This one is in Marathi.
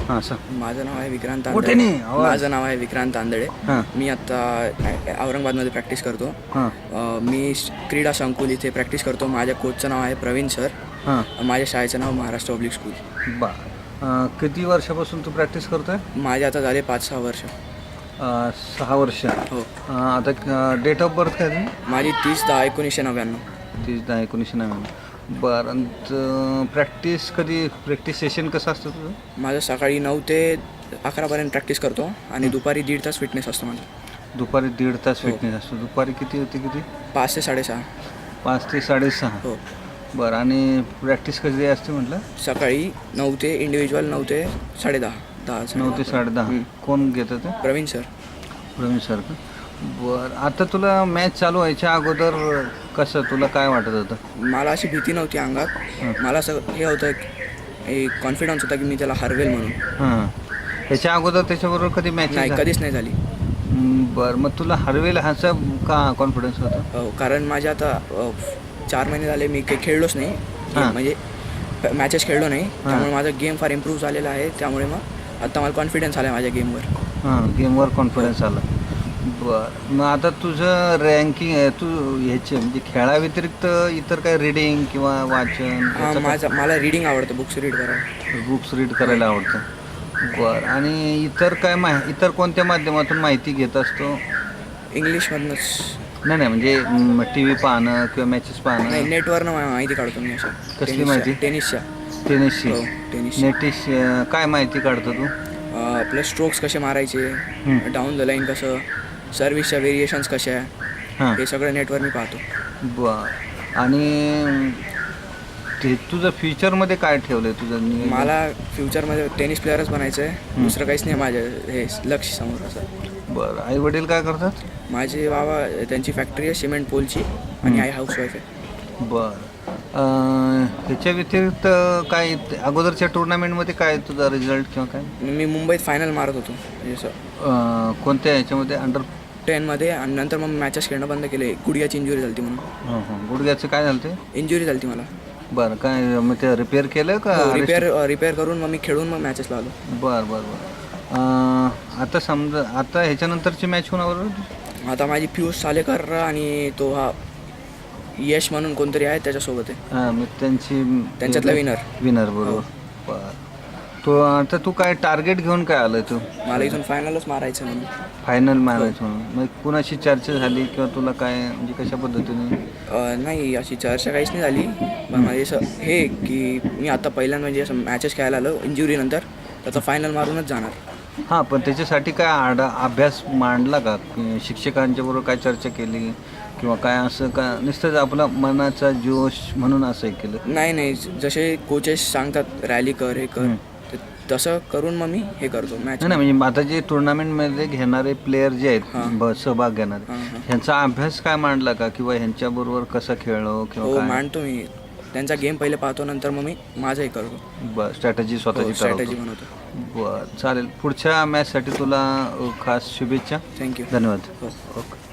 हां सांग. माझं नाव आहे विक्रांत मोठ्याने आंधळे. आवाज. माझं नाव आहे विक्रांत आंधळे. हां मी आत्ता औरंगाबादमध्ये प्रॅक्टिस करतो. हां मी क्रीडा संकुल इथे प्रॅक्टिस करतो. माझ्या कोचचं नाव आहे प्रवीण सर. हां. माझ्या शाळेचं नाव महाराष्ट्र पब्लिक स्कूल. बा किती वर्षापासून तू प्रॅक्टिस करतोय? माझे आता झाले 5-6 वर्ष. 6 वर्ष. हो. आता डेट ऑफ बर्थ काय तुझी? माझी 30/10/1999. 30/10/1999. बरं. प्रॅक्टिस प्रॅक्टिस सेशन कसं असतं तुझं? माझं सकाळी 9 ते 11पर्यंत प्रॅक्टिस करतो आणि दुपारी 1.5 तास फिटनेस असतो माझा. दुपारी 1.5 तास हो. फिटनेस असतो. दुपारी किती होती किती? 5 ते 6:30. 5 ते 6:30. हो. बरं. आणि प्रॅक्टिस कधी असते म्हटलं? सकाळी 9 ते इंडिव्हिज्युअल 9 ते 10:30. 9 ते 10:30. कोण घेतं ते? प्रवीण सर. प्रवीण सर का? बरं. आता तुला मॅच चालू व्हायच्या अगोदर कसं तुला काय वाटत होतं? मला अशी भीती नव्हती अंगात. मला असं हे होतं एक कॉन्फिडन्स होता की मी त्याला हरवेल म्हणून. हां. ह्याच्या अगोदर त्याच्याबरोबर कधी मॅच नाही, कधीच नाही झाली. बरं. मग तुला हरवेल ह्याचा का कॉन्फिडन्स होता? हो, कारण माझ्या आता 4 महिने झाले मी काही खेळलोच नाही. हां. म्हणजे मॅचेस खेळलो नाही. त्यामुळे माझा गेम फार इम्प्रूव्ह झालेला आहे. त्यामुळे मग आता मला कॉन्फिडन्स आला आहे माझ्या गेमवर. हां. गेमवर कॉन्फिडन्स आला. बरं. मग आता तुझं रँकिंग आहे तू ह्याचे म्हणजे खेळाव्यतिरिक्त इतर काय रीडिंग किंवा वाचन? मला रीडिंग आवडतं. बुक्स रीड करायला. बुक्स रीड करायला आवडतं. बरं. आणि इतर काय इतर कोणत्या माध्यमातून माहिती घेत असतो? इंग्लिशमधनंच. नाही म्हणजे टी व्ही पाहणं किंवा मॅचेस पाहणं? नाही, नेटवरनं माहिती काढतो मी अशा. कसली माहिती? टेनिसच्या. टेनिसची. हो, टेनिस. नेटिश काय माहिती काढतो तू? आपलं स्ट्रोक्स कसे मारायचे, डाऊन द लाईन कसं, सर्व्हिसच्या व्हेरिएशन्स कशा आहे, हां. हे सगळं नेटवर मी पाहतो. बरं. आणि ते तुझं फ्युचरमध्ये काय ठेवलं आहे तुझं नियोजन? मला फ्युचरमध्ये टेनिस प्लेअरच बनायचं आहे. दुसरं काहीच नाही माझं हे लक्ष समोर असं. बरं. आई वडील काय करतात? माझे बाबा त्यांची फॅक्टरी आहे सिमेंट पोलची आणि आई हाऊसवाईफ आहे. बरं. ह्याच्या व्यतिरिक्त काय अगोदरच्या टुर्नामेंटमध्ये काय तुझा रिझल्ट किंवा काय? मी मुंबईत फायनल मारत होतो म्हणजे असं कोणत्या ह्याच्यामध्ये? अंडर 10मध्ये. आणि नंतर मग मॅचेस खेळणं बंद केले. गुडघ्याची इंजुरी झाली म्हणून. हां हां. गुडघ्याचं काय झालं ते? इंजुरी झाली मला. बरं. काय मग ते रिपेअर केलं का? रिपेअर करून मग मी खेळून मग मॅचेस लावलो. बरं बरं बरं. आता समजा आता ह्याच्यानंतरची मॅच कोणाबरोबर? आता माझी पियुष सालेकर आणि तो हा यश म्हणून कोणतरी आहे त्याच्यासोबत आहे. हां. मग त्यांच्यातला विनर बरोबर. बरं. आता तू काय टार्गेट घेऊन काय आलं तू? मला इथून फायनलच मारायचं म्हणून. फायनल मारायचं म्हणून. मग कुणाशी चर्चा झाली किंवा तुला काय म्हणजे कशा पद्धतीने? नाही, अशी चर्चा काहीच नाही झाली. पण माझे असं हे की मी आता पहिल्यांदा म्हणजे असं मॅचेस खेळायला आलो इंजुरीनंतर, त्याचा फायनल मारूनच जाणार. हां. पण त्याच्यासाठी काय अभ्यास मांडला का? शिक्षकांच्या बरोबर काय चर्चा केली किंवा काय असं का नुसतंच आपला मनाचा जोश म्हणून असं केलं? नाही, जसे कोचेस सांगतात रॅली कर, हे कर, तसं करून मग मी हे करतो मॅच. नाही म्हणजे आता जे टुर्नामेंटमध्ये घेणारे प्लेयर जे आहेत सहभाग घेणारे, ह्यांचा अभ्यास काय मांडला का? किंवा ह्यांच्याबरोबर कसं खेळलो किंवा हो, काय? मांडतो मी. त्यांचा गेम पहिले पाहतो, नंतर मग मी माझं हे करतो. बरं. स्ट्रॅटेजी स्वतःची स्ट्रॅटेजी बनवतो. बरं. चालेल. पुढच्या मॅचसाठी तुला खास शुभेच्छा. थँक्यू. धन्यवाद. हो. ओके.